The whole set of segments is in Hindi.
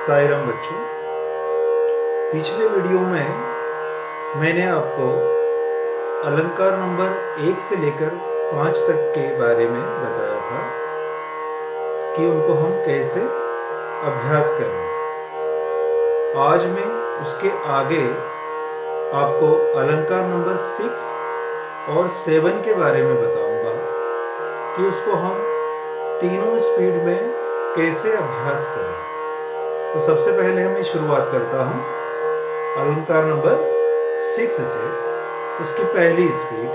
साई राम बच्चों, पिछले वीडियो में मैंने आपको अलंकार नंबर 1 से लेकर 5 तक के बारे में बताया था कि उनको हम कैसे अभ्यास करें। आज मैं उसके आगे आपको अलंकार नंबर 6 और 7 के बारे में बताऊंगा कि उसको हम तीनों स्पीड में कैसे अभ्यास करें। तो सबसे पहले मैं शुरुआत करता हूँ अलंकार नंबर 6 से। उसकी पहली स्पीड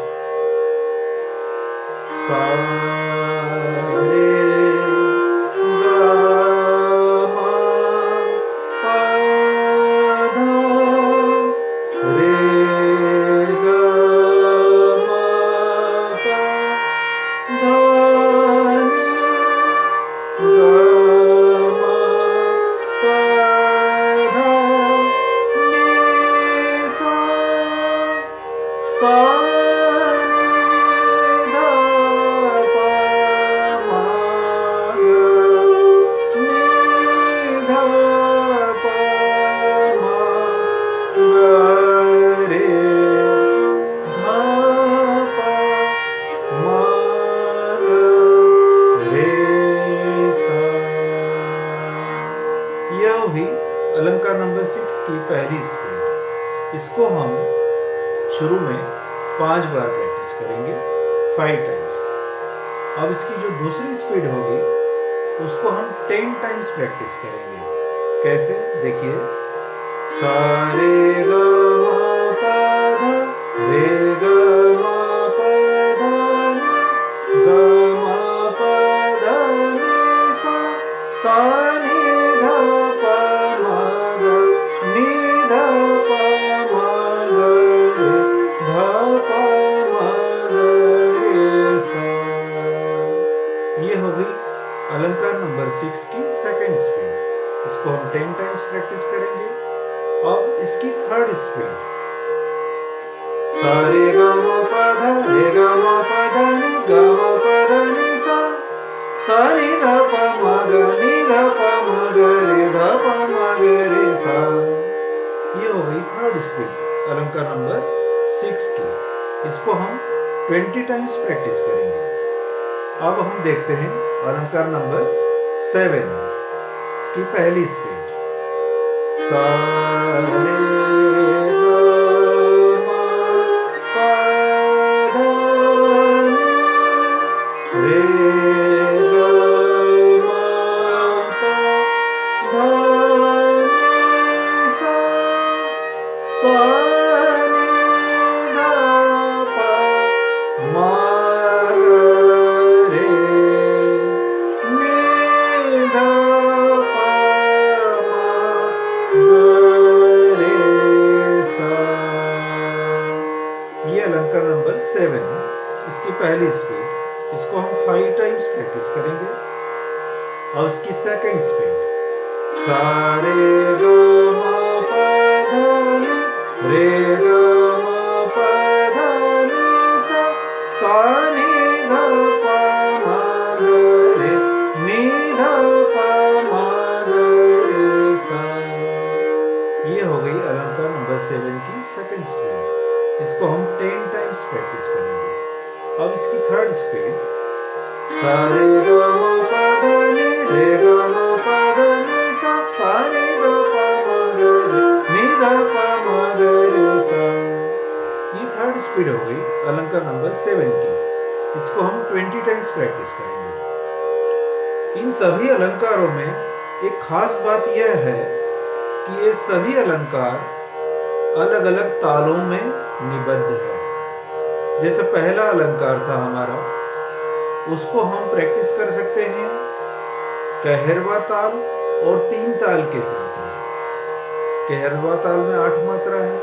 सा रे गा मा पा धा रे गा मा पा धा नी गा अलंकार नंबर 6 की पहली स्पीड। इसको हम शुरू में 5 बार प्रैक्टिस करेंगे, 5 टाइम्स। अब इसकी जो दूसरी स्पीड होगी उसको हम 10 टाइम्स प्रैक्टिस करेंगे। कैसे, देखिए, सा रे गा मा पा धा रे गा मा पा धा नी गा मा पा धा नी सा नी धा पा मा गा नी धा पा मा गा रे धा पा मा गा रे सा। ये हो गई अलंकार नंबर 6 की सेकंड स्पीड। इसको हम 10 टाइम्स प्रैक्टिस करेंगे। अब इसकी थर्ड स्पीड सा रे गा मा पा धा रे गा मा पा धा नी गा मा पा धा नी सा नी धा पा मा गा नी धा पा मा गा रे धा पा मा गा रे सा। ये हो गई थर्ड स्पीड अलंकार नंबर 6 की। इसको हम 20 टाइम्स प्रैक्टिस करेंगे। अब हम देखते हैं अलंकार नंबर 7। इसकी पहली स्पीड सा रे गा मा पा धा नी रे गा मा पा धा नी सा नी धा पा मा गा रे नी धा पा मा गा रे सा। ये अलंकार नंबर 7, इसकी पहली स्पीड। इसको हम 5 टाइम्स प्रैक्टिस करेंगे। और इसकी सेकंड स्पीड सा रे गा मा पा धा नी रे गा मा पा धा नी सा नी धा पा मा गा रे नी धा पा मा गा रे सा। ये हो गई अलंकार नंबर 7 की सेकंड स्पीड। इसको हम 10 टाइम्स प्रैक्टिस करेंगे। अब इसकी थर्ड स्पीड सा रे गा मा पा धा नी रे गा मा पा धा नी सा नी धा पा मा गा रे नी धा पा मा गा रे सा। ये थर्ड स्पीड हो गई अलंकार नंबर 7 की। इसको हम 20 टाइम्स प्रैक्टिस करेंगे। इन सभी अलंकारों में एक खास बात यह है कि ये सभी अलंकार अलग अलग तालों में निबद्ध है। जैसे पहला अलंकार था हमारा, उसको हम प्रैक्टिस कर सकते हैं कहरवा ताल और 3 ताल के साथ में। कहरवा ताल में 8 मात्रा है,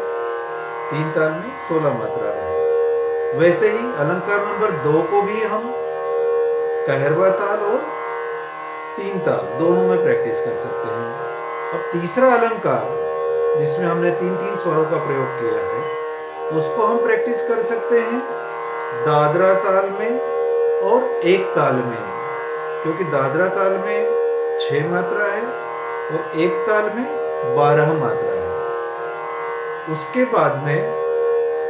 3 ताल में 16 मात्रा है। वैसे ही अलंकार नंबर 2 को भी हम कहरवा ताल और 3 ताल दोनों में प्रैक्टिस कर सकते हैं। अब तीसरा अलंकार जिसमें हमने 3-3 स्वरों का प्रयोग किया है, उसको हम प्रैक्टिस कर सकते हैं दादरा ताल में और 1 ताल में, क्योंकि दादरा ताल में 6 मात्रा है और एक ताल में 12 मात्रा है। उसके बाद में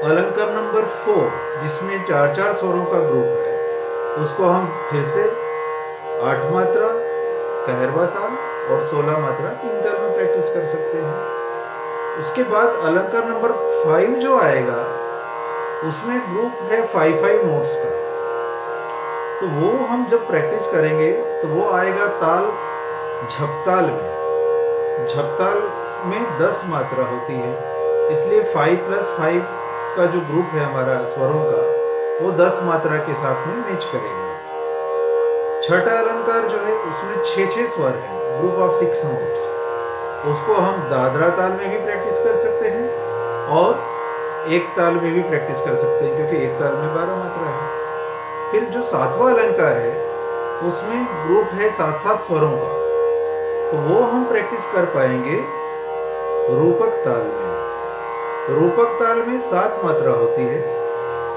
अलंकार नंबर 4 जिसमें 4-4 स्वरों का ग्रुप है, उसको हम फिर से 8 मात्रा कहरवा ताल और 16 मात्रा 3 ताल में प्रैक्टिस कर सकते हैं। उसके बाद अलंकार नंबर 5 जो आएगा उसमें ग्रुप है 5-5 नोट्स का, तो वो हम जब प्रैक्टिस करेंगे तो वो आएगा ताल झपताल में। झपताल में 10 मात्रा होती है, इसलिए 5+5 का जो ग्रुप है हमारा स्वरों का, वो 10 मात्रा के साथ में मैच करेगा। छठा अलंकार जो है उसमें 6-6 स्वर है, ग्रुप ऑफ 6 नोट्स। उसको हम दादरा ताल में भी प्रैक्टिस कर सकते हैं और एक ताल में भी प्रैक्टिस कर सकते हैं, क्योंकि एक ताल में 12 मात्रा है। फिर जो 7वां अलंकार है उसमें ग्रुप है 7-7 स्वरों का, तो वो हम प्रैक्टिस कर पाएंगे रूपक ताल में। रूपक ताल में 7 मात्रा होती है,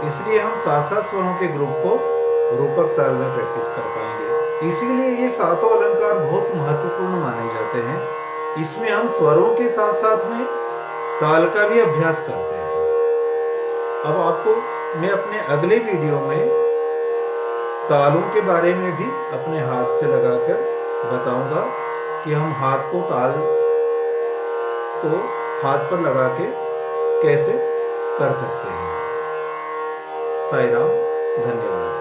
इसलिए हम 7-7 स्वरों के ग्रुप को रूपक ताल में प्रैक्टिस कर पाएंगे। इसीलिए ये सातों अलंकार बहुत महत्वपूर्ण माने जाते हैं। इसमें हम स्वरों के साथ साथ में ताल का भी अभ्यास करते हैं। अब आपको मैं अपने अगले वीडियो में तालों के बारे में भी अपने हाथ से लगाकर बताऊंगा कि हम हाथ को ताल को हाथ पर लगा के कैसे कर सकते हैं। साईं राम, धन्यवाद।